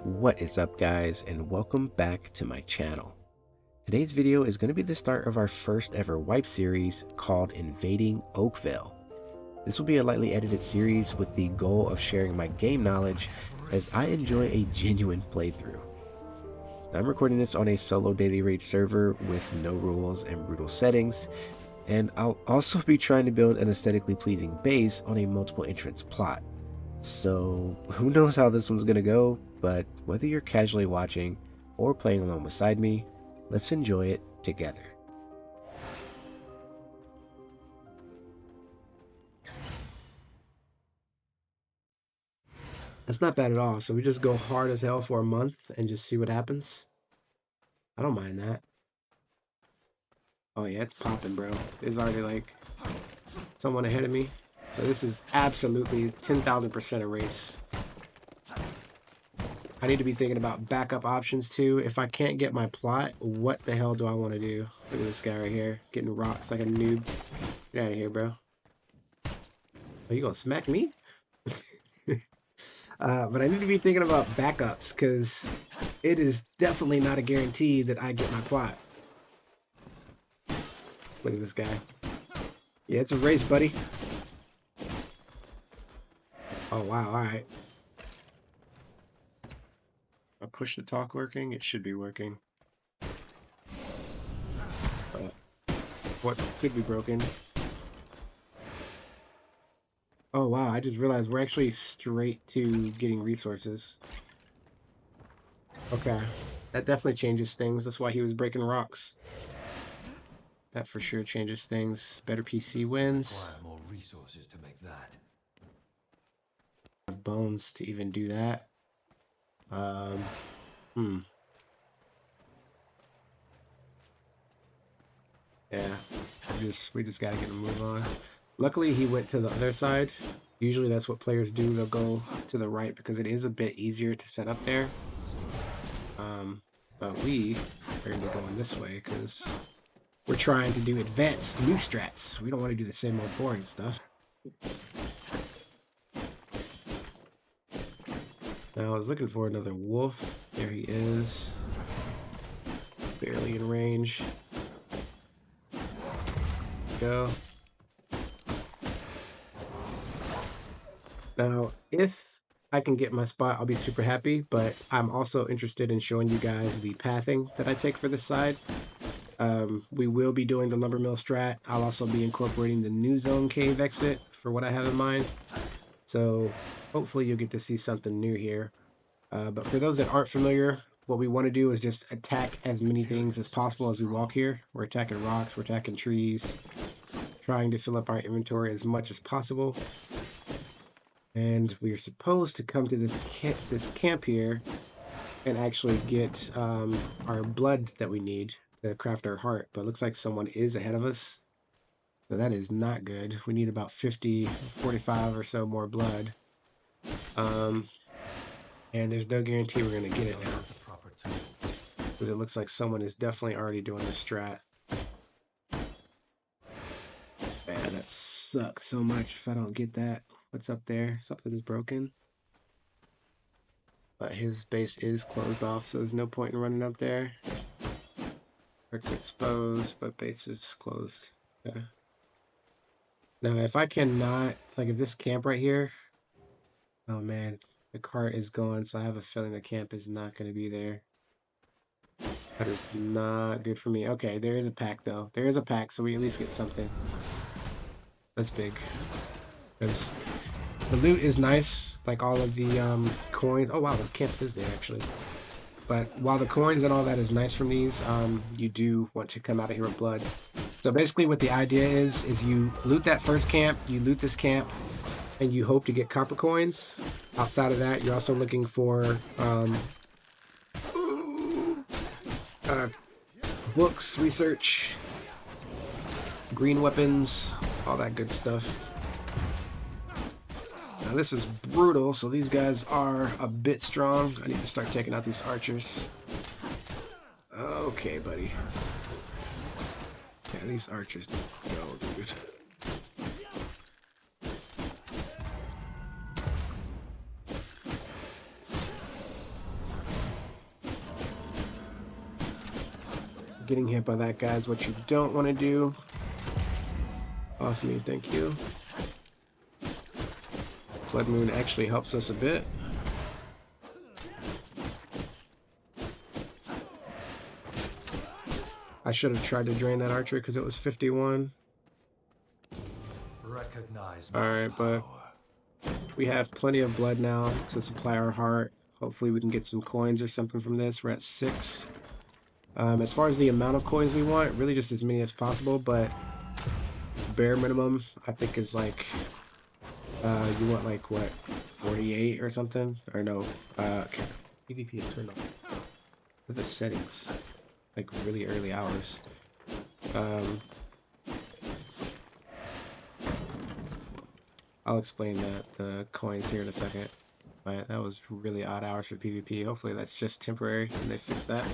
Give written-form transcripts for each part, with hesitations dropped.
What is up, guys, and welcome back to my channel. Today's video is going to be the start of our first ever wipe series called Invading Oakveil. This will be a lightly edited series with the goal of sharing my game knowledge as I enjoy a genuine playthrough. I'm recording this on a solo daily raid server with no rules and brutal settings, and I'll also be trying to build an aesthetically pleasing base on a multiple entrance plot. So who knows how this one's gonna go, but whether you're casually watching or playing along beside me, let's enjoy it together. That's not bad at all. So we just go hard as hell for a month and just see what happens. I don't mind that. Oh yeah, it's popping, bro. There's already like someone ahead of me. So this is absolutely 10,000% a race. I need to be thinking about backup options too. If I can't get my plot, what the hell do I want to do? Look at this guy right here, getting rocks like a noob. Get out of here, bro. Oh, you gonna smack me? But I need to be thinking about backups because it is definitely not a guarantee that I get my plot. Look at this guy. Yeah, it's a race, buddy. Oh, wow. All right. I push the talk working. It should be working. What could be broken? Oh, wow. I just realized we're actually straight to getting resources. Okay. That definitely changes things. That's why he was breaking rocks. That for sure changes things. Better PC wins. Require more resources to make that. Have bones to even do that. Yeah. We just gotta get a move on. Luckily he went to the other side. Usually that's what players do. They'll go to the right because it is a bit easier to set up there. But we are gonna be going this way because we're trying to do advanced new strats. We don't want to do the same old boring stuff. Now I was looking for another wolf. There he is. Barely in range. Go. Now, if I can get my spot, I'll be super happy, but I'm also interested in showing you guys the pathing that I take for this side. We will be doing the lumber mill strat. I'll also be incorporating the new zone cave exit for what I have in mind. So hopefully you'll get to see something new here. But for those that aren't familiar, what we want to do is just attack as many things as possible as we walk here. We're attacking rocks, we're attacking trees, trying to fill up our inventory as much as possible. And we are supposed to come to this camp here and actually get our blood that we need to craft our heart. But it looks like someone is ahead of us. So that is not good. We need about 45 or so more blood. And there's no guarantee we're going to get it now. Because it looks like someone is definitely already doing the strat. Man, that sucks so much if I don't get that. What's up there? Something is broken. But his base is closed off, so there's no point in running up there. It's exposed, but base is closed. Yeah. Now, if I cannot, like if this camp right here, oh man, the cart is gone, so I have a feeling the camp is not going to be there. That is not good for me. Okay, there is a pack though. There is a pack, so we at least get something. That's big. Because the loot is nice, like all of the coins. Oh wow, the camp is there actually. But while the coins and all that is nice from these, you do want to come out of here with blood. So basically what the idea is you loot that first camp, you loot this camp, and you hope to get copper coins. Outside of that, you're also looking for books, research, green weapons, all that good stuff. Now this is brutal, so these guys are a bit strong. I need to start taking out these archers. Okay, buddy. Yeah, these archers need to go, dude. Getting hit by that guy is what you don't want to do. Awesome, thank you. Blood Moon actually helps us a bit. I should have tried to drain that archer because it was 51. Recognize Alright, but we have plenty of blood now to supply our heart. Hopefully we can get some coins or something from this. We're at 6. As far as the amount of coins we want, really just as many as possible, but bare minimum I think is like you want like what, 48 or something? Or no, okay. PvP is turned on. What are the settings? Like really early hours. I'll explain the coins here in a second. But that was really odd hours for PvP. Hopefully that's just temporary and they fix that.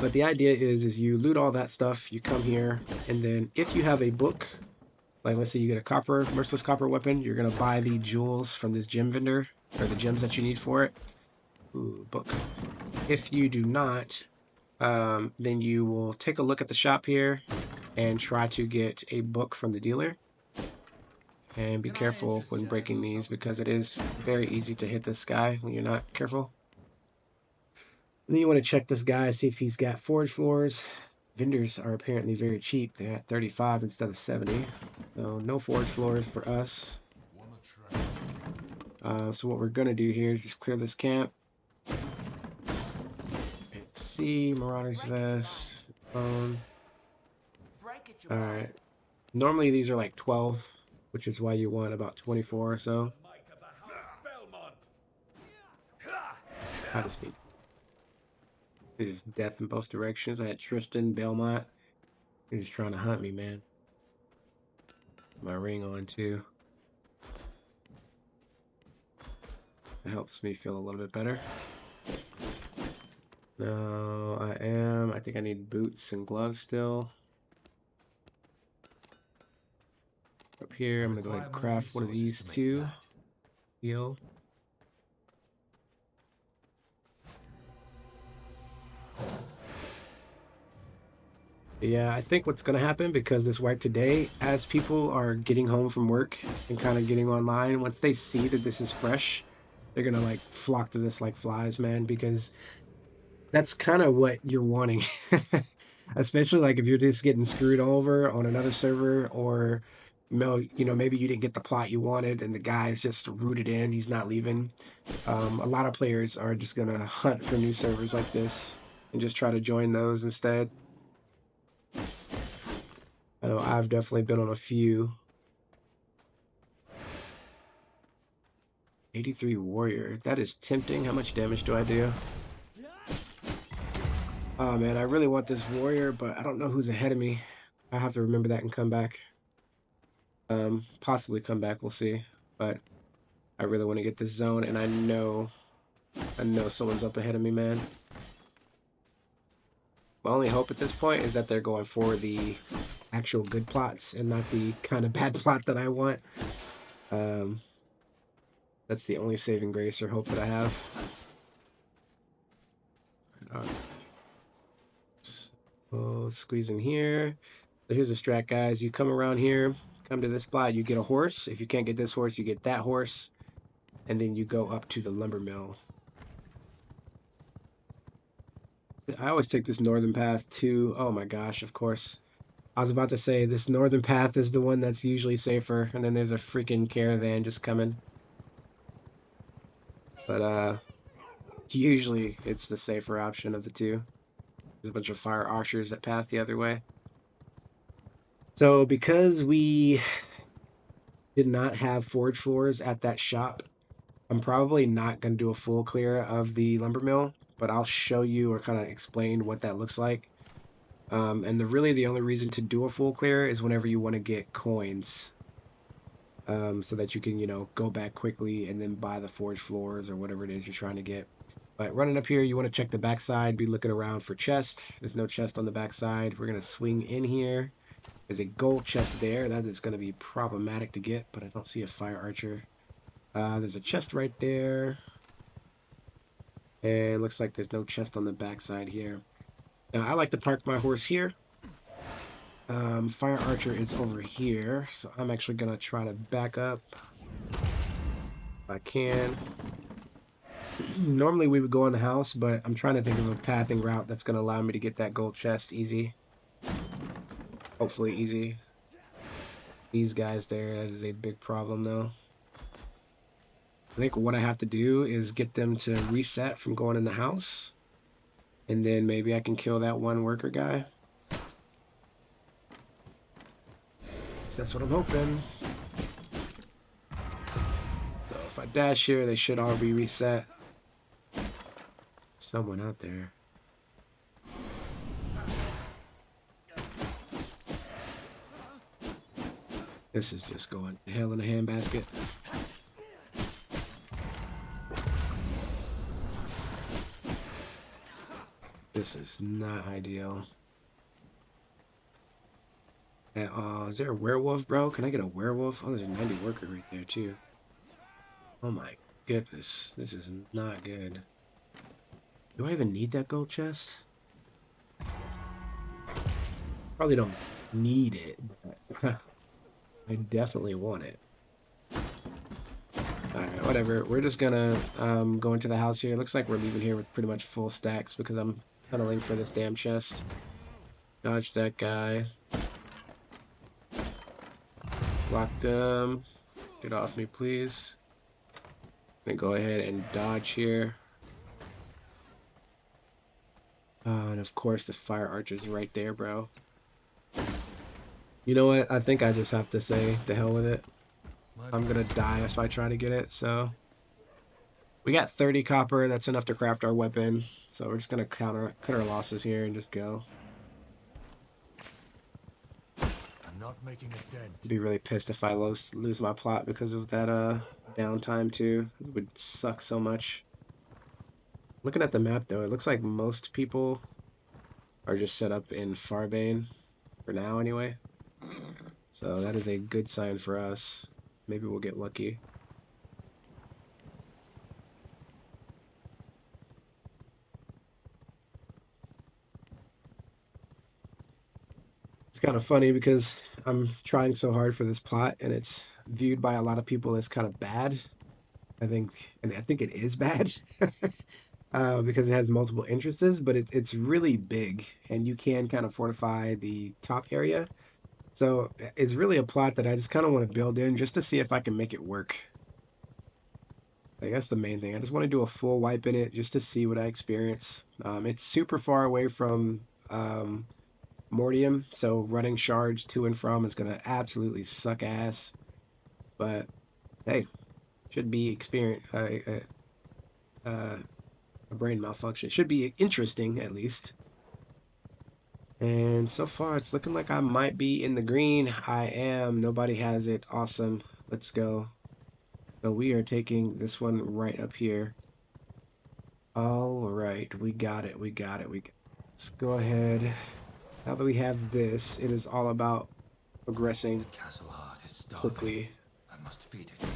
But the idea is you loot all that stuff, you come here, and then if you have a book, like let's say you get a merciless copper weapon, you're gonna buy the jewels from this gem vendor, or the gems that you need for it. Ooh, book. If you do not, then you will take a look at the shop here and try to get a book from the dealer. And be careful when breaking these because it is very easy to hit this guy when you're not careful. And then you want to check this guy, see if he's got forge floors. Vendors are apparently very cheap. They're at 35 instead of 70. So no forge floors for us. So what we're going to do here is just clear this camp. Let's see, Marauder's Vest, phone. Alright. Normally these are like 12, which is why you want about 24 or so. I just need... There's death in both directions. I had Tristan, Belmont. They're just trying to hunt me, man. My ring on too. It helps me feel a little bit better. No, I think I need boots and gloves still. Up here, I'm gonna go ahead and craft one of these two. Heal. Yeah, I think what's gonna happen, because this wipe today, as people are getting home from work and kind of getting online, once they see that this is fresh, they're gonna like flock to this like flies, man, because that's kind of what you're wanting. Especially like if you're just getting screwed over on another server, or you know, maybe you didn't get the plot you wanted and the guy's just rooted in, he's not leaving. A lot of players are just gonna hunt for new servers like this and just try to join those instead. I know I've definitely been on a few. 83 warrior, that is tempting. How much damage do I do? Oh man, I really want this warrior, but I don't know who's ahead of me. I have to remember that and come back. Possibly come back, we'll see. But I really want to get this zone, and I know someone's up ahead of me, man. My only hope at this point is that they're going for the actual good plots and not the kind of bad plot that I want. That's the only saving grace or hope that I have. So squeeze in here. So here's the strat, guys. You come around here, come to this spot, you get a horse. If you can't get this horse, you get that horse. And then you go up to the lumber mill. I always take this northern path too. Oh my gosh, of course. I was about to say this northern path is the one that's usually safer, and then there's a freaking caravan just coming. But usually it's the safer option of the two. There's a bunch of fire archers that path the other way. So because we did not have forge floors at that shop, I'm probably not going to do a full clear of the lumber mill, but I'll show you or kind of explain what that looks like. And really the only reason to do a full clear is whenever you want to get coins. So that you can, you know, go back quickly and then buy the forge floors or whatever it is you're trying to get. But running up here, you want to check the backside, be looking around for chest. There's no chest on the backside. We're going to swing in here. There's a gold chest there. That is going to be problematic to get, but I don't see a fire archer. There's a chest right there. And looks like there's no chest on the backside here. Now, I like to park my horse here. Fire Archer is over here, so I'm actually going to try to back up if I can. Normally we would go in the house, but I'm trying to think of a pathing route that's going to allow me to get that gold chest easy. Hopefully easy. These guys there, that is a big problem though. I think what I have to do is get them to reset from going in the house. And then maybe I can kill that one worker guy. So that's what I'm hoping. So if I dash here, they should all be reset. Someone out there. This is just going to hell in a handbasket. This is not ideal. Is there a werewolf, bro? Can I get a werewolf? Oh, there's a 90 worker right there, too. Oh my goodness. This is not good. Do I even need that gold chest? Probably don't need it, but I definitely want it. Alright, whatever. We're just gonna go into the house here. Looks like we're leaving here with pretty much full stacks because I'm tunneling for this damn chest. Dodge that guy. Block them. Get off me, please. I'm gonna go ahead and dodge here. And of course the fire archer's right there, bro. You know what? I think I just have to say the hell with it. I'm gonna die if I try to get it, so. We got 30 copper, that's enough to craft our weapon. So we're just gonna cut our losses here and just go. I'm not making a dent. I'd be really pissed if I lose my plot because of that downtime too. It would suck so much. Looking at the map though, it looks like most people are just set up in Farbane, for now anyway. So that is a good sign for us. Maybe we'll get lucky. It's kind of funny because I'm trying so hard for this plot and it's viewed by a lot of people as kind of bad. I think it is bad. Because it has multiple entrances, but it's really big and you can kind of fortify the top area. So it's really a plot that I just kind of want to build in just to see if I can make it work. Like, that's the main thing. I just want to do a full wipe in it just to see what I experience. It's super far away from Mortium, so running shards to and from is going to absolutely suck ass. But hey, should be experience a brain malfunction. Should be interesting, at least. And so far, it's looking like I might be in the green. I am. Nobody has it. Awesome. Let's go. So we are taking this one right up here. All right. We got it. We got it. Let's go ahead. Now that we have this, it is all about progressing quickly. I must feed it.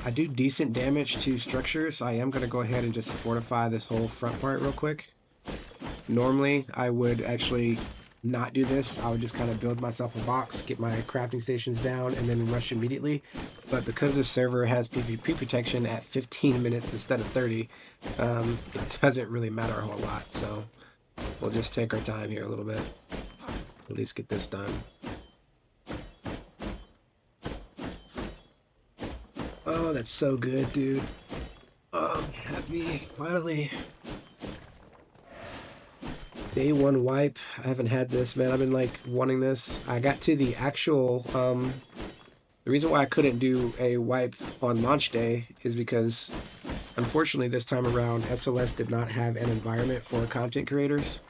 I do decent damage to structures, so I am going to go ahead and just fortify this whole front part real quick. Normally, I would actually not do this. I would just kind of build myself a box, get my crafting stations down, and then rush immediately. But because this server has PvP protection at 15 minutes instead of 30, it doesn't really matter a whole lot. So we'll just take our time here a little bit. At least get this done. Oh, that's so good, dude. Oh, I'm happy. Finally. Day one wipe. I haven't had this, man. I've been like wanting this. I got to the actual the reason why I couldn't do a wipe on launch day is because unfortunately this time around SLS did not have an environment for content creators.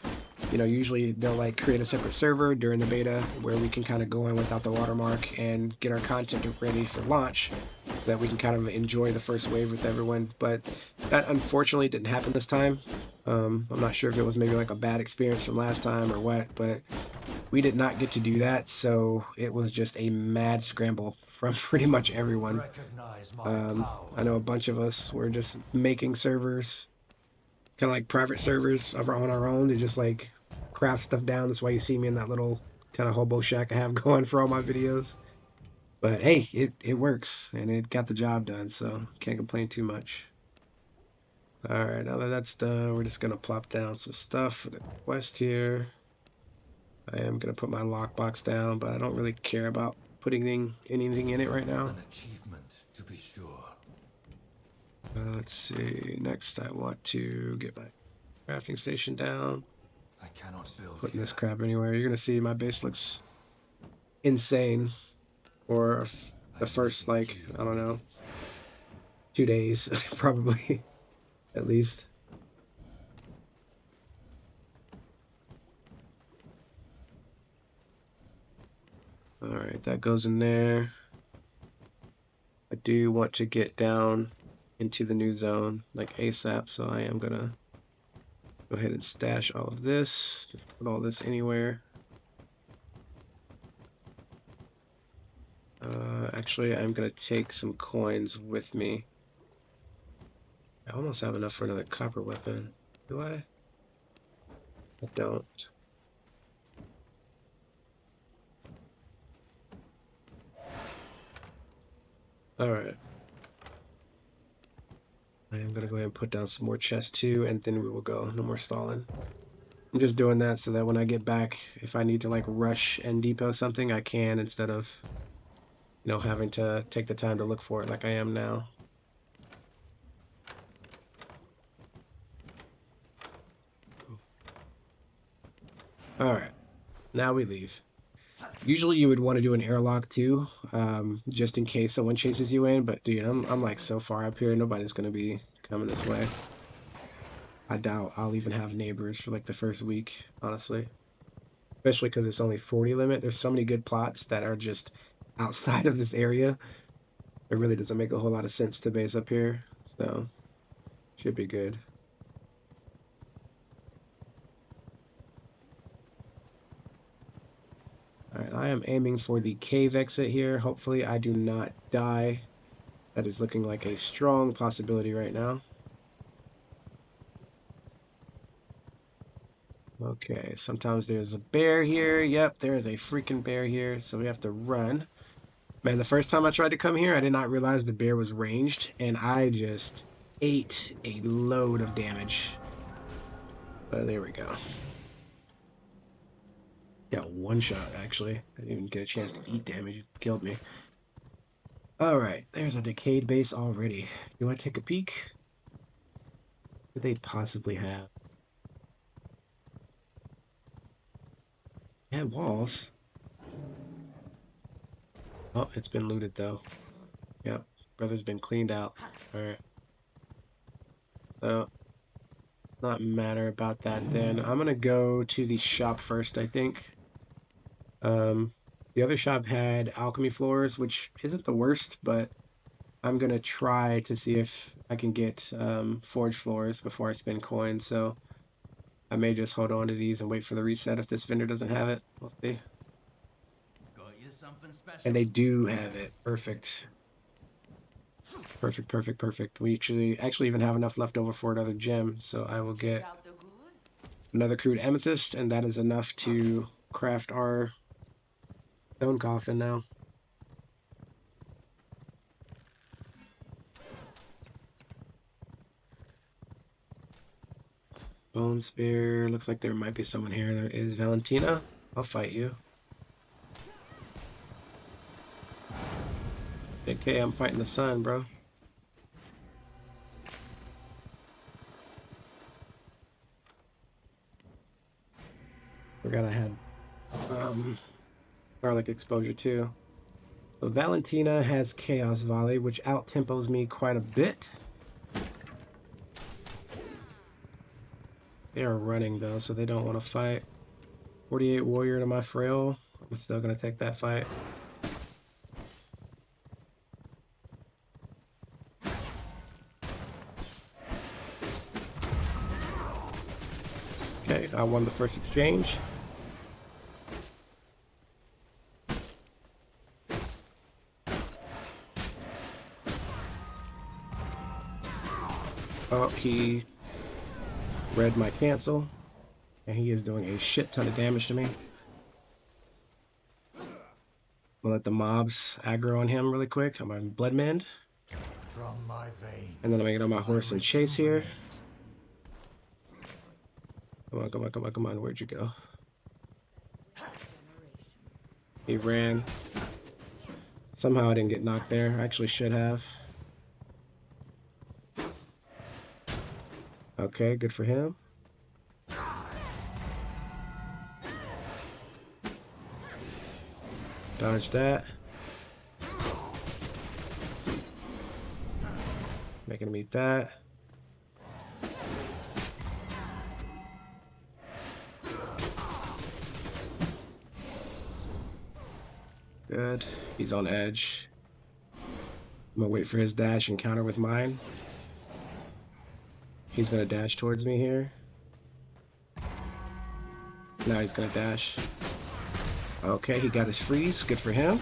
You know, usually they'll like create a separate server during the beta where we can kind of go in without the watermark and get our content ready for launch so that we can kind of enjoy the first wave with everyone. But that unfortunately didn't happen this time. I'm not sure if it was maybe like a bad experience from last time or what, but we did not get to do that, so it was just a mad scramble from pretty much everyone. I know a bunch of us were just making servers kind of like private servers on our own to just like craft stuff down. That's why you see me in that little kind of hobo shack I have going for all my videos. But hey, it works and it got the job done, so can't complain too much. All right, now that that's done, we're just gonna plop down some stuff for the quest here. I am gonna put my lockbox down, but I don't really care about putting anything in it right now. An achievement, to be sure. Let's see. Next, I want to get my crafting station down. I cannot build Putting here. this crap anywhere. You're gonna see my base looks insane for the first, like, I don't know, 2 days probably, at least. All right, that goes in there. I do want to get down into the new zone like ASAP, so I am gonna go ahead and stash all of this. Just put all this anywhere. Actually, I'm gonna take some coins with me. I almost have enough for another copper weapon. Do I? I don't. Alright. I am gonna go ahead and put down some more chests too, and then we will go. No more stalling. I'm just doing that so that when I get back, if I need to like rush and depot something, I can instead of, you know, having to take the time to look for it like I am now. Alright, now we leave. Usually you would want to do an airlock too, just in case someone chases you in, but dude, I'm like so far up here, nobody's gonna be coming this way. I doubt I'll even have neighbors for like the first week, honestly. Especially because it's only 40 limit. There's so many good plots that are just outside of this area. It really doesn't make a whole lot of sense to base up here, so should be good. Alright, I am aiming for the cave exit here. Hopefully I do not die. That is looking like a strong possibility right now. Okay, sometimes there's a bear here. Yep, there is a freaking bear here, so we have to run. Man, the first time I tried to come here, I did not realize the bear was ranged, and I just ate a load of damage. But there we go. Got one shot, actually. I didn't even get a chance to eat damage. It killed me. Alright, there's a decayed base already. You want to take a peek? What do they possibly have? Yeah, walls. Oh, it's been looted, though. Yep, brother's been cleaned out. Alright. So, not matter about that then. I'm gonna go to the shop first, I think. The other shop had alchemy floors, which isn't the worst, but I'm gonna try to see if I can get forge floors before I spend coins, so I may just hold on to these and wait for the reset if this vendor doesn't have it. We'll see. Got you something special. And they do have it. Perfect. Perfect, perfect, perfect. We actually even have enough left over for another gem, so I will get another crude amethyst, and that is enough to craft our stone coffin now. Bone spear. Looks like there might be someone here. There is Valentina. I'll fight you. Okay, I'm fighting the sun, bro. Forgot I had garlic exposure too. So Valentina has Chaos Volley, which out-tempos me quite a bit. They are running though, so they don't want to fight. 48 warrior to my frail. I'm still gonna take that fight. Okay, I won the first exchange. Oh, he read my cancel, and he is doing a shit ton of damage to me. We'll let the mobs aggro on him really quick. I'm on blood mend. From my veins, And then I'm gonna get on my horse and chase here. Come on, come on, come on, come on. Where'd you go? He ran. Somehow I didn't get knocked there. I actually should have. Okay, good for him. Dodge that. Making him eat that. Good. He's on edge. I'm gonna wait for his dash and counter with mine. He's gonna dash towards me here. Now he's gonna dash. Okay, he got his freeze. Good for him.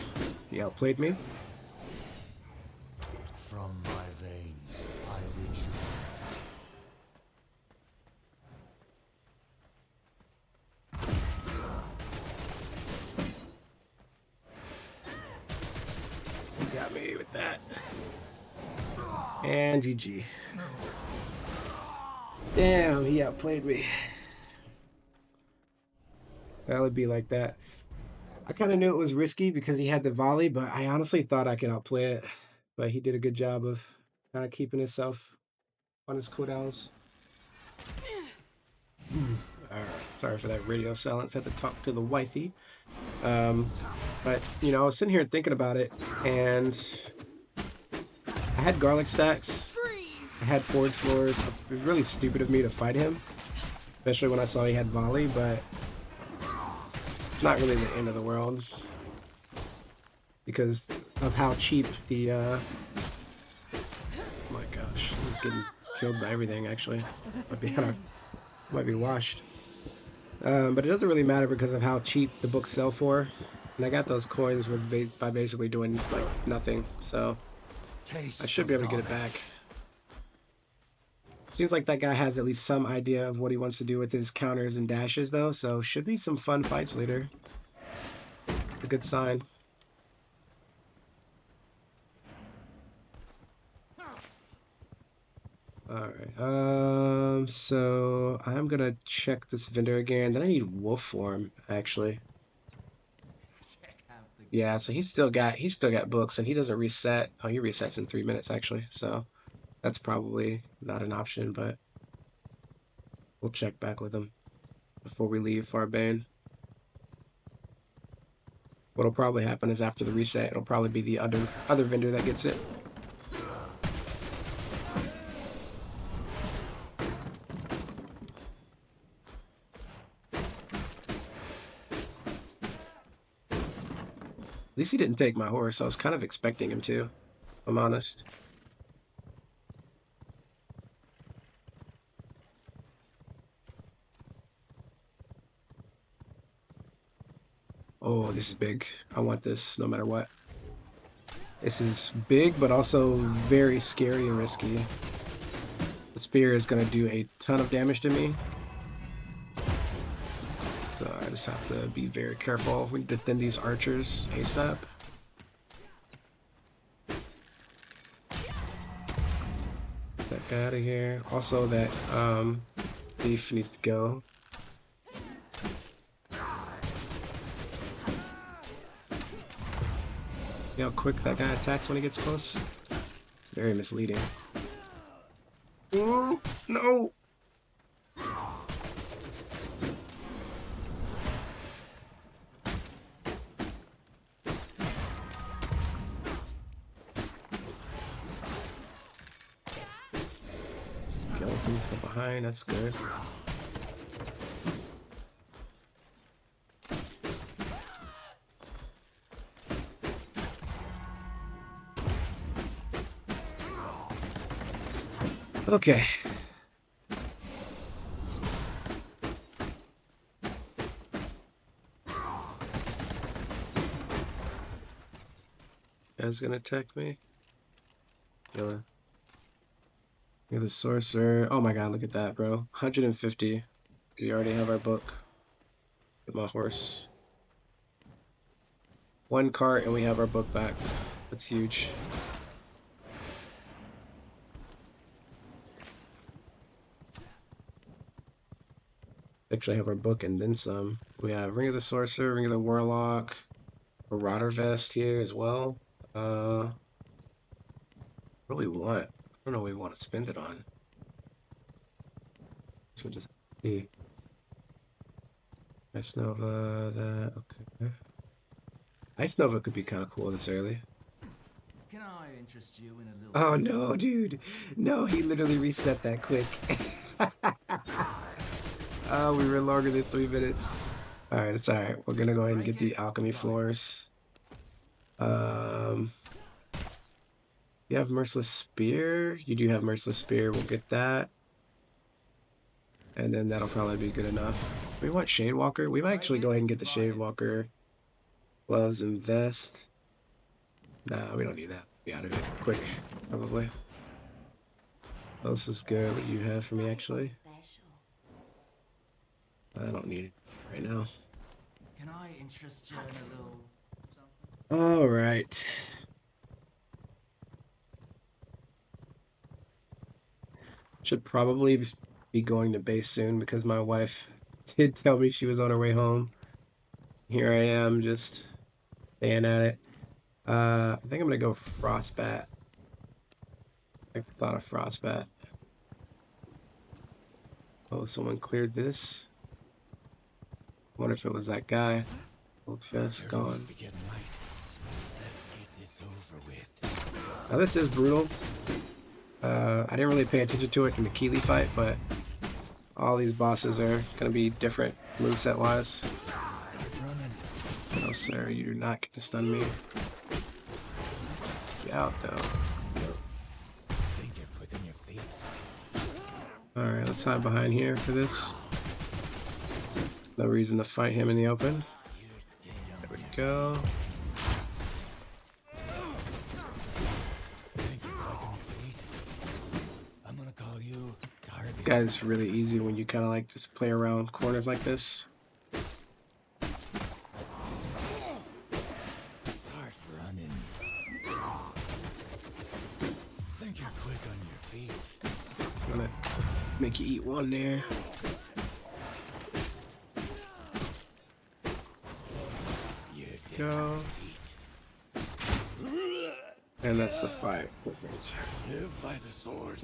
He outplayed me. From my veins, I rejuvenate. He got me with that. And GG. Damn, he outplayed me. That would be like that. I kind of knew it was risky because he had the volley, but I honestly thought I could outplay it. But he did a good job of kind of keeping himself on his cooldowns. Alright, sorry for that radio silence. Had to talk to the wifey. But, you know, I was sitting here thinking about it, and I had garlic stacks. I had forge floors. It was really stupid of me to fight him, especially when I saw he had volley, but not really the end of the world because of how cheap the oh my gosh, he's getting killed by everything actually. Might be washed. But it doesn't really matter because of how cheap the books sell for, and I got those coins with by basically doing like nothing, so I should be able to get it back. Seems like that guy has at least some idea of what he wants to do with his counters and dashes, though, so should be some fun fights later. A good sign. Alright, so I'm gonna check this vendor again. Then I need wolf form, actually. Yeah, so he's still got books, and he doesn't reset. Oh, he resets in 3 minutes, actually, so that's probably not an option, but we'll check back with him before we leave Farbane. What'll probably happen is after the reset, it'll probably be the other vendor that gets it. At least he didn't take my horse. I was kind of expecting him to, if I'm honest. Oh, this is big. I want this no matter what. This is big, but also very scary and risky. The spear is going to do a ton of damage to me. So I just have to be very careful. We need to thin these archers ASAP. Get that guy out of here. Also, that thief needs to go. See how quick that guy attacks when he gets close? It's very misleading. Oh, no! Skeletons from behind, that's good. Okay. Guy's gonna attack me. Yeah. You're the sorcerer. Oh my god, look at that, bro. 150. We already have our book. Get my horse. 1 cart and we have our book back. That's huge. Actually have our book and then some. We have Ring of the Sorcerer, Ring of the Warlock, a Rotter Vest here as well. What do we want? I don't know what we want to spend it on. So we'll just see. Ice Nova, that, okay. Ice Nova could be kind of cool this early. Can I interest you in a little? Oh no, dude. No, he literally reset that quick. Oh, we were longer than 3 minutes. Alright, it's alright. We're gonna go ahead and get the alchemy floors. You have Merciless Spear. You do have Merciless Spear. We'll get that. And then that'll probably be good enough. We want Shadewalker. We might actually go ahead and get the Shadewalker gloves and vest. Nah, we don't need that. Be out of it quick, probably. What else is good? What you have for me, actually? I don't need it right now. Can I interest you in a little something? All right. Should probably be going to base soon because my wife did tell me she was on her way home. Here I am, just staying at it. I think I'm gonna go Frostbat. I thought of Frostbat. Oh, someone cleared this. Wonder if it was that guy. Oak Fest gone. Let's get this over with. Now this is brutal. I didn't really pay attention to it in the Keeley fight, but all these bosses are gonna be different moveset wise. No sir, you do not get to stun me. Get out though. Think you're quick on your feet. Alright, let's hide behind here for this. No reason to fight him in the open. There we go. Think you're quick on your feet. I'm gonna call you Darby. This guy's really easy when you kind of like just play around corners like this. Start running. Think you're quick on your feet. I'm gonna make you eat one there. Go. And that's the fight. Perfect. Live by the sword.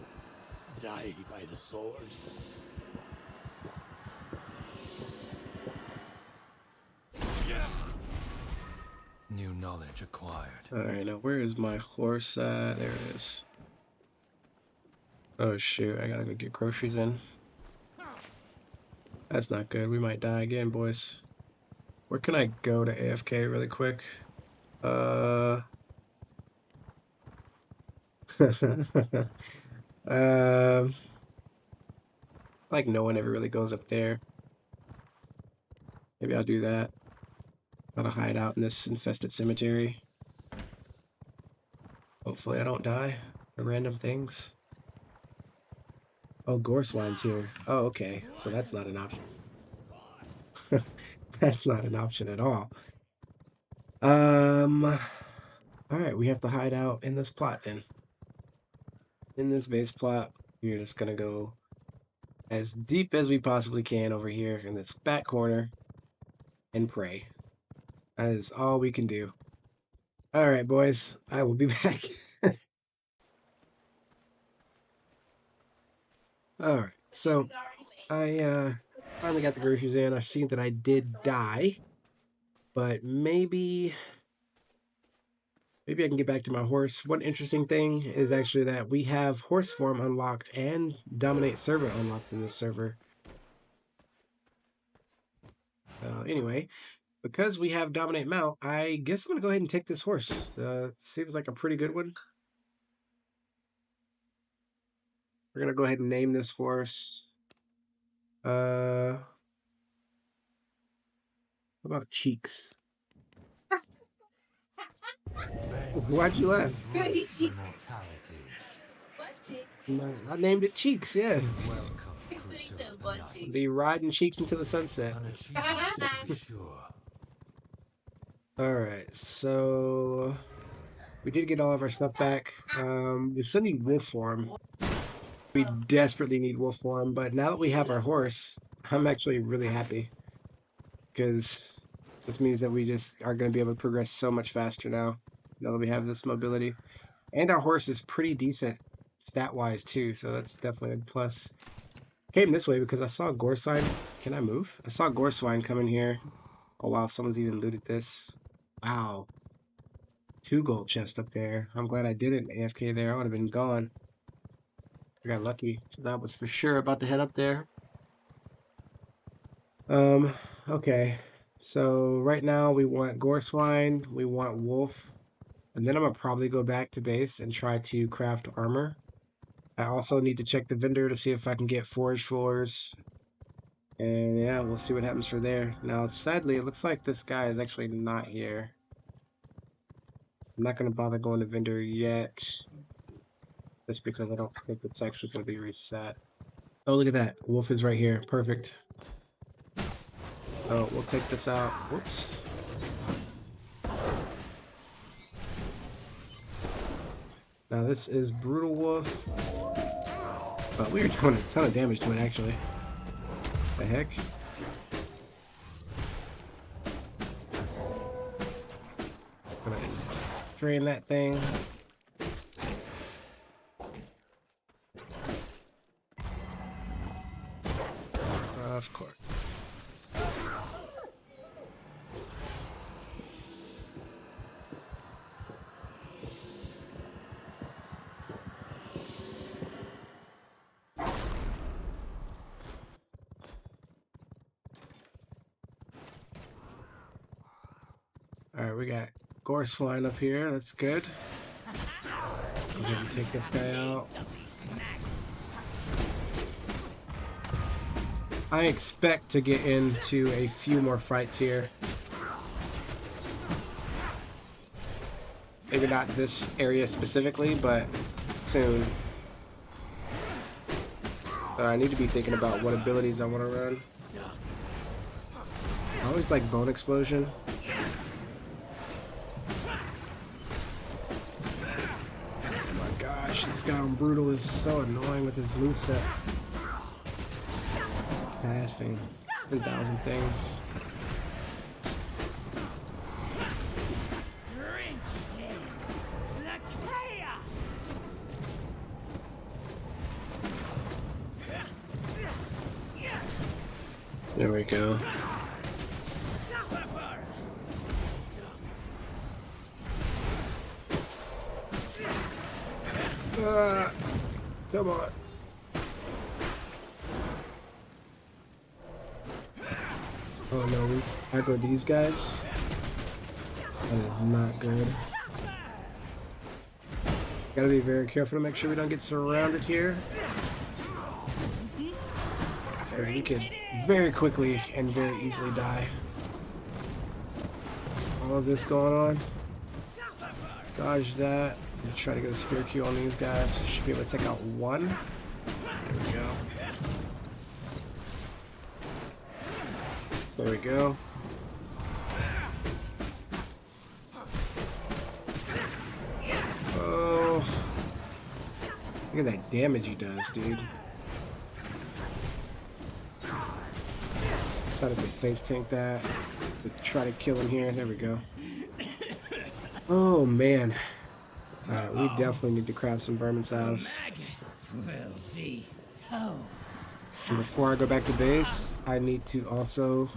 Die by the sword. New knowledge acquired. Alright, now where is my horse at? There it is. Oh shoot, I gotta go get groceries in. That's not good. We might die again, boys. Where can I go to AFK really quick? Like no one ever really goes up there. Maybe I'll do that. Gotta hide out in this infested cemetery. Hopefully I don't die for random things. Oh, Gorswine's here. Oh, okay. So that's not an option. That's not an option at all. Alright, we have to hide out in this plot then. In this base plot, we're just gonna go as deep as we possibly can over here in this back corner and pray. That is all we can do. Alright, boys, I will be back. Alright, so I finally got the groceries in. I've seen that I did die, but maybe I can get back to my horse. One interesting thing is actually that we have horse form unlocked and dominate servant unlocked in this server. Anyway, because we have dominate mount, I guess I'm gonna go ahead and take this horse. Seems like a pretty good one. We're gonna go ahead and name this horse. What about Cheeks? Why'd you laugh? Immortality. I named it Cheeks, yeah. Welcome, creature of the night. The riding cheeks into the sunset. An achievement to be sure. Alright, so we did get all of our stuff back. We still need wolf form. We desperately need wolf form, but now that we have our horse, I'm actually really happy. Because this means that we just are going to be able to progress so much faster now that we have this mobility. And our horse is pretty decent stat-wise too, so that's definitely a plus. Came this way because I saw Gorswine. Can I move? I saw Gorswine come in here. Oh wow, someone's even looted this. Wow. 2 gold chests up there. I'm glad I didn't AFK there. I would have been gone. I got lucky because I was for sure about to head up there. Okay. So right now we want Gorswine, we want Wolf, and then I'm gonna probably go back to base and try to craft armor. I also need to check the vendor to see if I can get forage floors. And yeah, we'll see what happens for there. Now, sadly, it looks like this guy is actually not here. I'm not going to bother going to vendor yet. Just because I don't think it's actually going to be reset. Oh, look at that. Wolf is right here. Perfect. So we'll take this out. Whoops. Now this is Brutal Wolf. But we are doing a ton of damage to it, actually. The heck? Gonna drain that thing. Of course. Alright, we got Gorswine up here. That's good. I'm going to take this guy out. I expect to get into a few more fights here. Maybe not this area specifically, but soon. So I need to be thinking about what abilities I want to run. I always like Bone Explosion. Oh my gosh, this guy on Brutal is so annoying with his moveset. Passing 10,000 things. There we go. Come on. Oh no, we aggro these guys. That is not good. Gotta be very careful to make sure we don't get surrounded here. Because we could very quickly and very easily die. All of this going on. Dodge that. Let's try to get a spear Q on these guys. Should be able to take out one. There we go. There we go. Oh. Look at that damage he does, dude. Decided to face tank that. To try to kill him here. There we go. Oh, man. Alright, we definitely need to craft some vermin salves. And before I go back to base, I need to also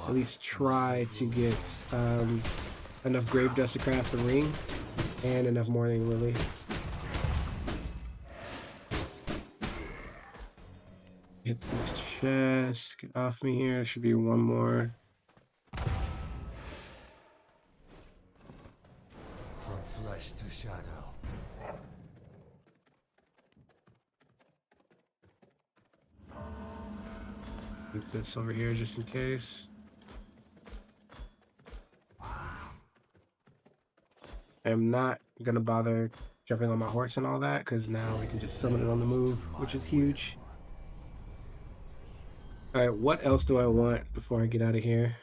at least try to get enough grave dust to craft the ring and enough Morning Lily. Get this chest, get off me here. There should be one more. From flesh to shadow. Keep this over here just in case. I am not gonna bother jumping on my horse and all that, because now we can just summon it on the move, which is huge. Alright, what else do I want before I get out of here?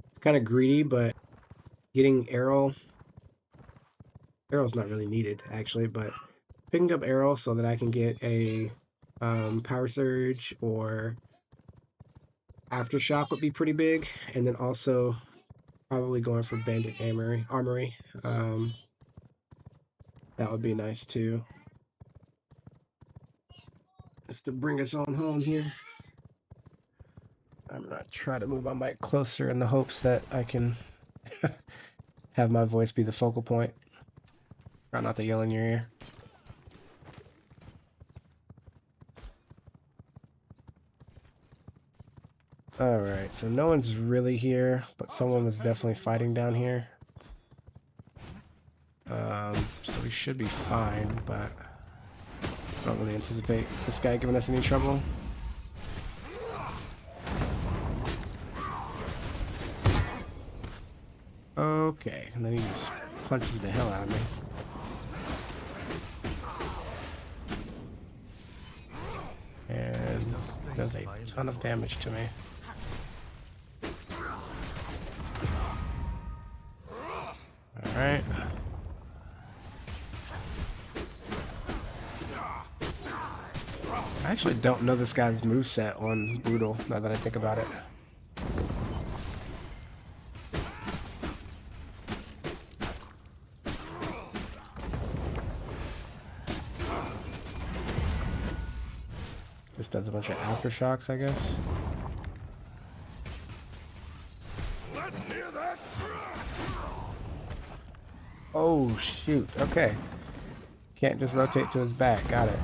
It's kind of greedy, but getting Arrow's not really needed, actually, but picking up Arrow so that I can get a Power Surge or Aftershock would be pretty big, and then also probably going for Bandit Armory. That would be nice too. Just to bring us on home here. I'm gonna try to move my mic closer in the hopes that I can have my voice be the focal point. Try not to yell in your ear. Alright, so no one's really here, but someone was definitely fighting down here. So we should be fine, but I don't really anticipate this guy giving us any trouble. Okay, and then he just punches the hell out of me. And does a ton of damage to me. Alright. I actually don't know this guy's moveset on Brutal, now that I think about it. Just does a bunch of aftershocks, I guess. Oh, shoot. Okay. Can't just rotate to his back. Got it.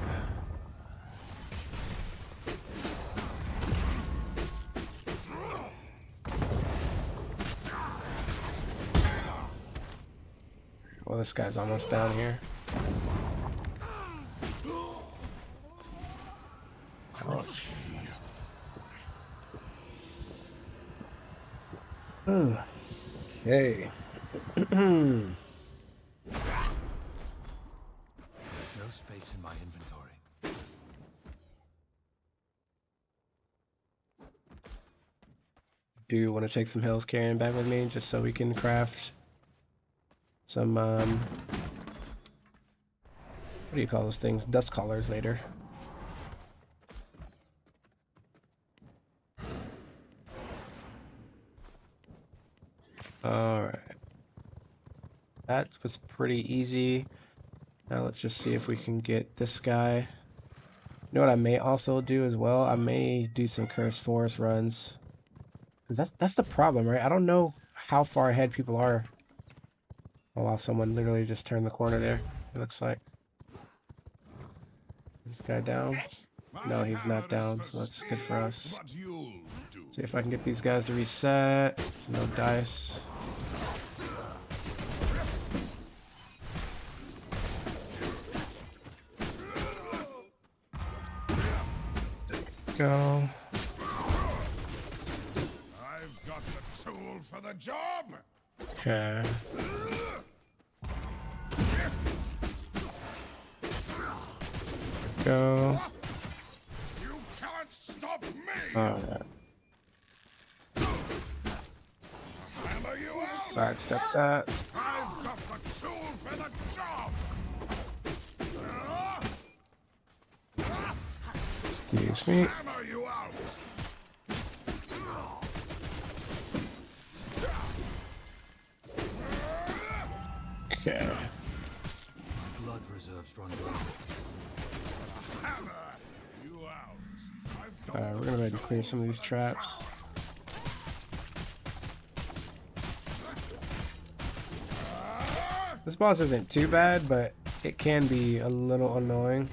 Well, this guy's almost down here. Ouch. Okay. There's no space in my inventory. Do you want to take some Hell's Carrion back with me just so we can craft some what do you call those things? Dust collars later. Alright. That was pretty easy. Now let's just see if we can get this guy. You know what I may also do as well? I may do some Cursed Forest runs. That's the problem, right? I don't know how far ahead people are. Oh wow, someone literally just turned the corner there, it looks like. Is this guy down? No, he's not down, so that's good for us. See if I can get these guys to reset. No dice. Go. I've got the tool for the job. Okay. Go. You can't stop me. Alright. Hammer you out. Sidestep that. I've got the tool for the job. Excuse me. Hammer you out. Okay. Blood reserves run low. Hammer you out. I've got Alright, we're gonna go ahead and clear some of these traps. This boss isn't too bad, but it can be a little annoying.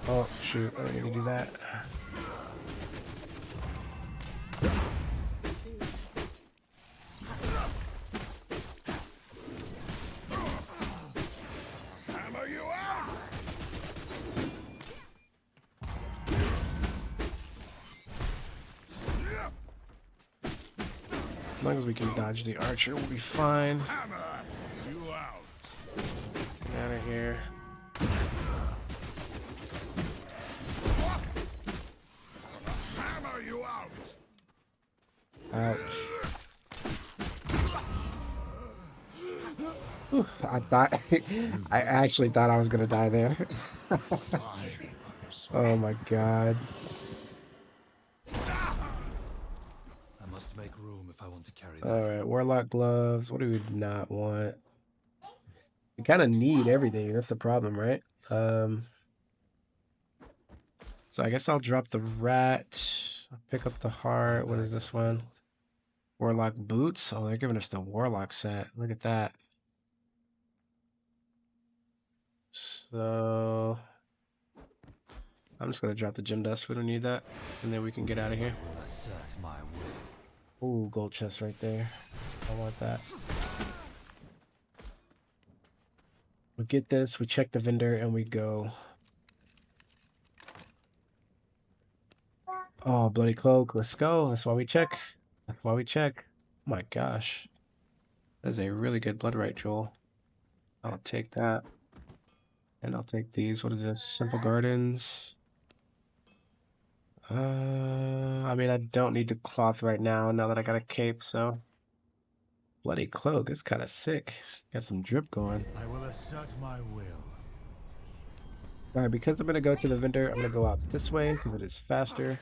Oh shoot, I don't need to do that. hammer you out. As long as we can dodge the archer, we'll be fine. Hammer you out. here. Hammer you out. Ouch. Whew, I thought I actually thought I was gonna die there. Oh my god. I must make room if I want to carry that. Alright, Warlock gloves. What do we not want? We kind of need everything. That's the problem, right? So I guess I'll drop the rat. I'll pick up the heart. What is this one? Warlock boots. Oh, they're giving us the Warlock set. Look at that. So I'm just gonna drop the gem dust. We don't need that, and then we can get out of here. I will assert my will. Ooh, gold chest right there. I want that. We get this. We check the vendor, and we go. Oh, bloody cloak. Let's go. That's why we check. That's why we check. Oh my gosh, that's a really good blood right jewel. I'll take that. And I'll take these. What is this? Simple Gardens. I mean, I don't need the cloth right now that I got a cape, so. Bloody cloak. It's kind of sick. Got some drip going. I will assert my will. Alright, because I'm going to go to the vendor, I'm going to go out this way because it is faster.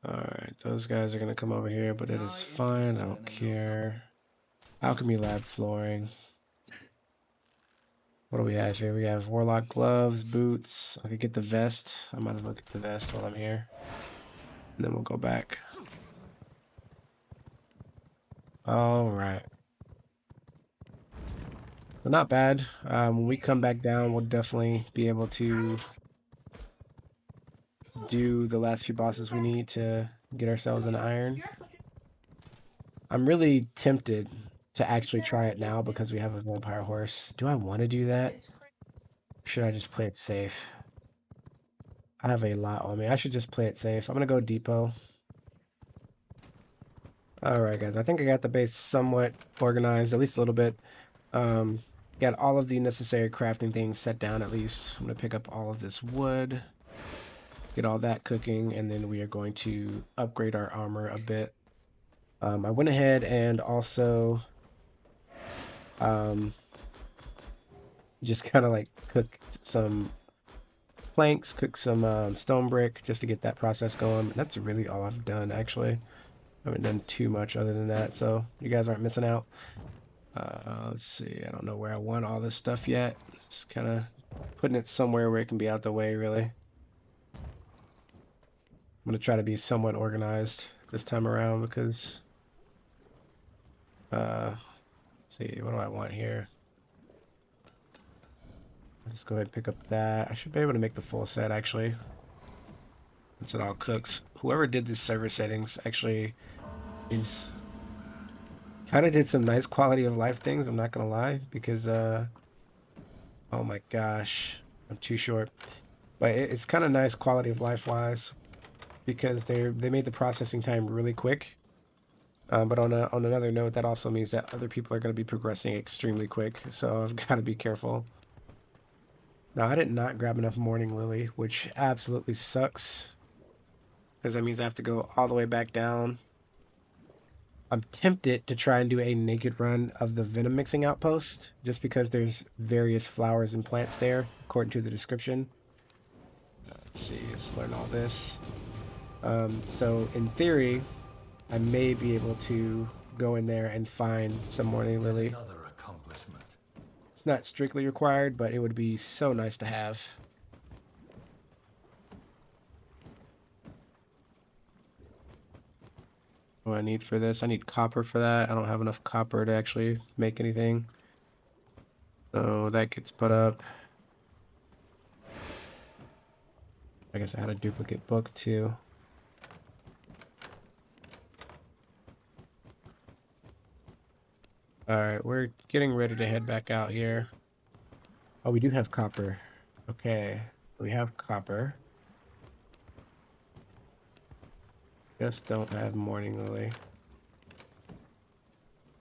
Alright, those guys are going to come over here, but it is fine. I don't care. Alchemy lab flooring. What do we have here? We have Warlock gloves, boots. I could get the vest. I might as well get the vest while I'm here. And then we'll go back. Alright. So not bad. When we come back down, we'll definitely be able to do the last few bosses we need to get ourselves an iron. I'm really tempted to actually try it now because we have a vampire horse. Do I want to do that? Or should I just play it safe? I have a lot on me. I should just play it safe. I'm going to go depot. Alright guys, I think I got the base somewhat organized, at least a little bit. Got all of the necessary crafting things set down at least. I'm going to pick up all of this wood. Get all that cooking, and then we are going to upgrade our armor a bit. I went ahead and also just kind of like cooked some planks, cooked some stone brick just to get that process going. That's really all I've done actually. I haven't done too much other than that, so you guys aren't missing out. Let's see, I don't know where I want all this stuff yet. Just kind of putting it somewhere where it can be out the way, really. I'm going to try to be somewhat organized this time around because, let's see, what do I want here? Let's go ahead and pick up that. I should be able to make the full set, actually. Once it all cooks. Whoever did these server settings actually is kind of did some nice quality of life things, I'm not going to lie, because, oh my gosh, I'm too short. But it's kind of nice quality of life wise, because they made the processing time really quick. But on another note, that also means that other people are going to be progressing extremely quick, so I've got to be careful. Now, I did not grab enough Morning Lily, which absolutely sucks, because that means I have to go all the way back down. I'm tempted to try and do a naked run of the Venom Mixing Outpost, just because there's various flowers and plants there, according to the description. Let's see, let's learn all this. So in theory, I may be able to go in there and find some Morning Lily. Another accomplishment. It's not strictly required, but it would be so nice to have. What do I need for this? I need copper for that. I don't have enough copper to actually make anything. So that gets put up. I guess I had a duplicate book too. Alright, we're getting ready to head back out here. Oh, we do have copper. Okay, we have copper. Just don't have Morning Lily.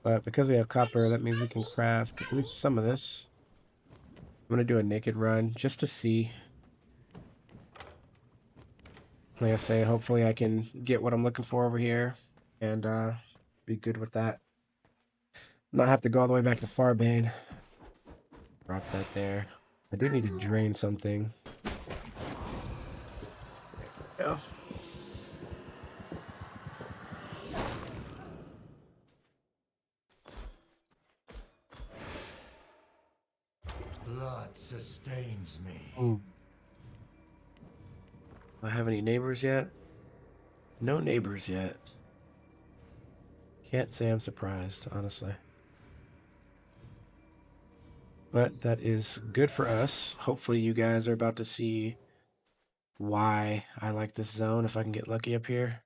But because we have copper, that means we can craft at least some of this. I'm going to do a naked run just to see. Like I say, hopefully I can get what I'm looking for over here and be good with that. Not have to go all the way back to Farbane. Drop that there. I do need to drain something. There we go. Blood sustains me. Ooh. Do I have any neighbors yet? No neighbors yet. Can't say I'm surprised, honestly. But that is good for us. Hopefully you guys are about to see why I like this zone if I can get lucky up here.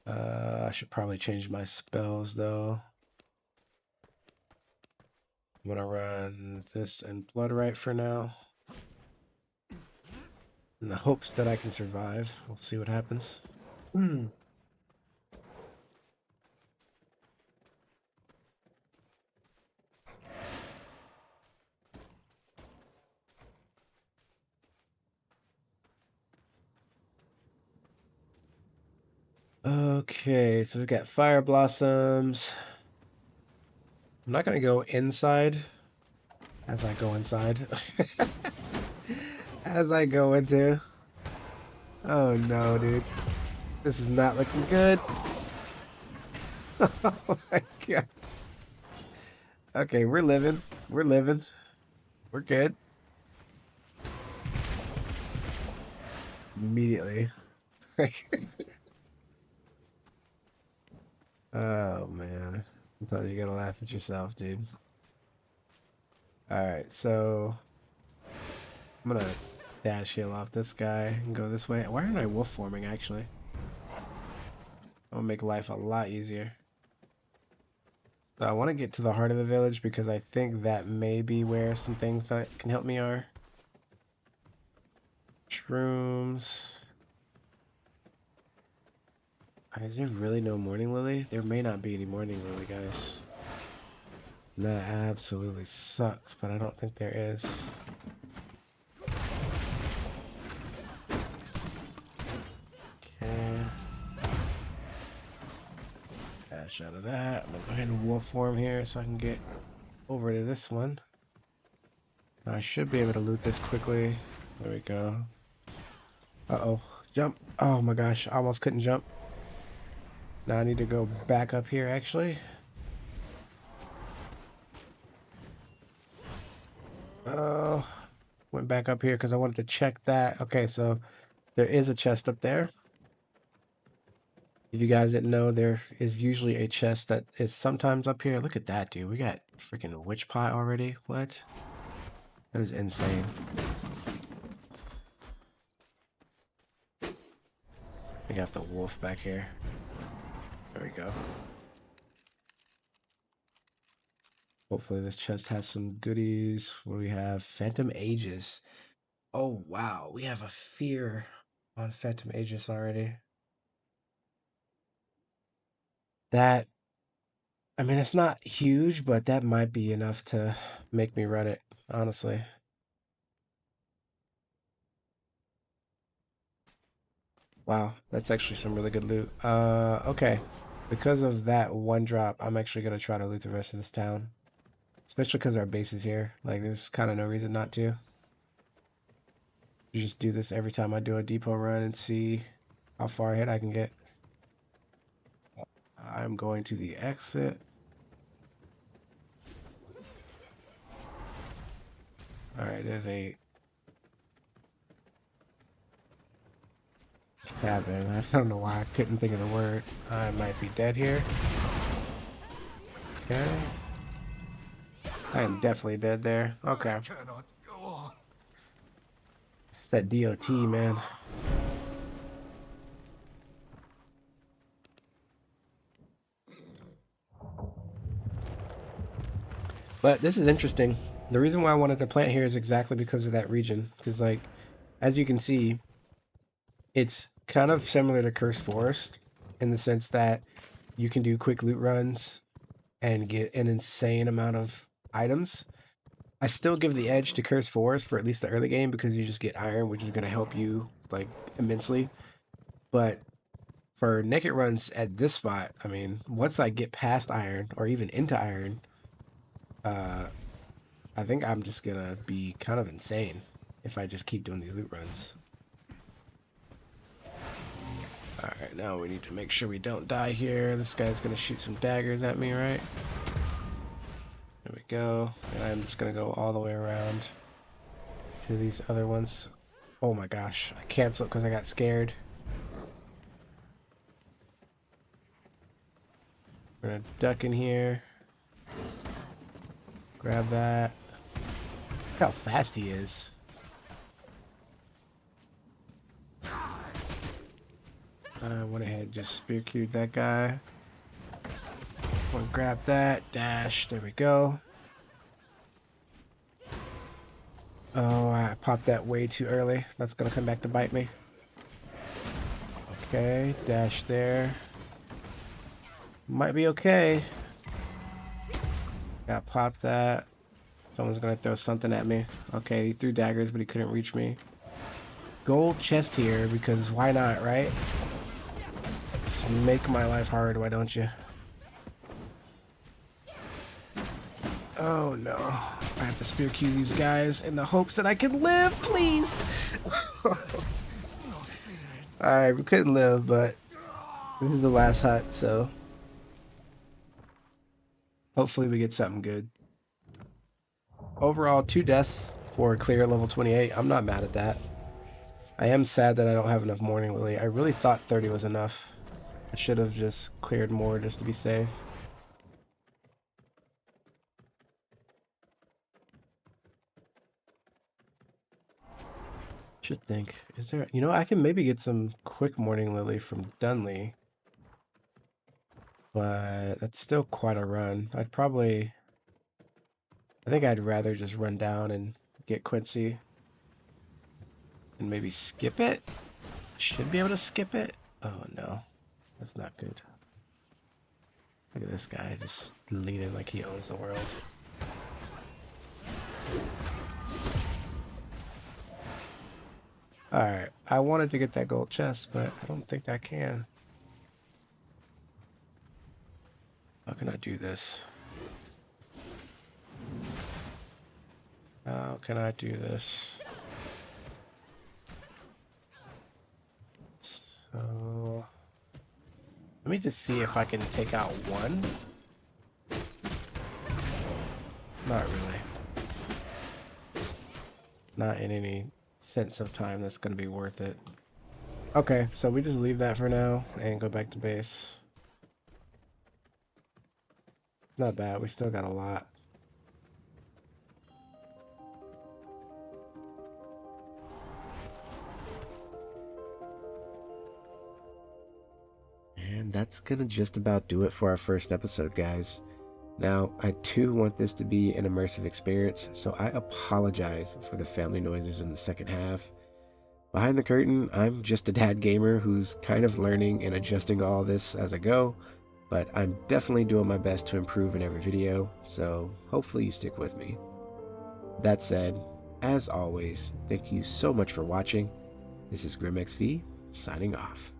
I should probably change my spells though. I'm gonna run this and Bloodright for now. In the hopes that I can survive. We'll see what happens. Okay, so we've got Fire Blossoms. I'm not gonna go inside as I go inside. As I go into. Oh no, dude. This is not looking good. Oh my god. Okay, we're living. We're living. We're good. Immediately. Oh man. Sometimes you gotta laugh at yourself, dude. Alright, so I'm gonna dash heal off this guy and go this way. Why aren't I wolf forming actually? That'll make life a lot easier. So I want to get to the heart of the village because I think that may be where some things that can help me are. Shrooms. Is there really no Morning Lily? There may not be any Morning Lily, guys. That absolutely sucks, but I don't think there is. Okay. Dash out of that. I'm gonna go ahead and wolf form here so I can get over to this one. I should be able to loot this quickly. There we go. Uh-oh. Jump. Oh my gosh. I almost couldn't jump. Now I need to go back up here, actually. Oh, went back up here because I wanted to check that. Okay, so there is a chest up there. If you guys didn't know, there is usually a chest that is sometimes up here. Look at that, dude. We got freaking witch pie already. What? That is insane. I think I have to wolf back here. There we go. Hopefully this chest has some goodies. What do we have? Phantom Aegis. Oh, wow. We have a fear on Phantom Aegis already. That, I mean, it's not huge, but that might be enough to make me run it, honestly. Wow, that's actually some really good loot. Okay. Because of that one drop, I'm actually going to try to loot the rest of this town. Especially because our base is here. Like, there's kind of no reason not to. You just do this every time I do a depot run and see how far ahead I can get. I'm going to the exit. Alright, there's a cabin. I don't know why I couldn't think of the word. I might be dead here. Okay. I am definitely dead there. Okay. Cannot go on. It's that DOT, man. But this is interesting. The reason why I wanted to plant here is exactly because of that region. Because, like, as you can see, it's kind of similar to Cursed Forest in the sense that you can do quick loot runs and get an insane amount of items. I still give the edge to Cursed Forest for at least the early game because you just get iron, which is going to help you, like, immensely. But for naked runs at this spot, I mean, once I get past iron or even into iron, I think I'm just gonna be kind of insane if I just keep doing these loot runs. Alright, now we need to make sure we don't die here. This guy's gonna shoot some daggers at me, right? There we go. And I'm just gonna go all the way around to these other ones. Oh my gosh, I canceled because I got scared. We're gonna duck in here. Grab that. Look how fast he is. I went ahead and just spear queued that guy. Want to grab that. Dash. There we go. Oh, I popped that way too early. That's going to come back to bite me. Okay. Dash there. Might be okay. Got popped that. Someone's going to throw something at me. Okay, he threw daggers, but he couldn't reach me. Gold chest here, because why not, right? Just make my life hard, why don't you? Oh no. I have to spear queue these guys in the hopes that I can live, please! Alright, we couldn't live, but this is the last hut, so hopefully we get something good. Overall, 2 deaths for a clear level 28. I'm not mad at that. I am sad that I don't have enough Morning Lily. I really thought 30 was enough. I should have just cleared more just to be safe. Should think. Is there... You know, I can maybe get some quick Morning Lily from Dunley. But that's still quite a run. I'd probably... I think I'd rather just run down and get Quincy. And maybe skip it? Should be able to skip it? Oh no. That's not good. Look at this guy just leaning like he owns the world. Alright, I wanted to get that gold chest, but I don't think I can. How can I do this? How can I do this? So... let me just see if I can take out one. Not really. Not in any sense of time that's going to be worth it. Okay, so we just leave that for now and go back to base. Not bad, we still got a lot. And that's gonna just about do it for our first episode, guys. Now, I do want this to be an immersive experience, so I apologize for the family noises in the second half. Behind the curtain, I'm just a dad gamer who's kind of learning and adjusting all this as I go, but I'm definitely doing my best to improve in every video, so hopefully you stick with me. That said, as always, thank you so much for watching. This is GrimXV, signing off.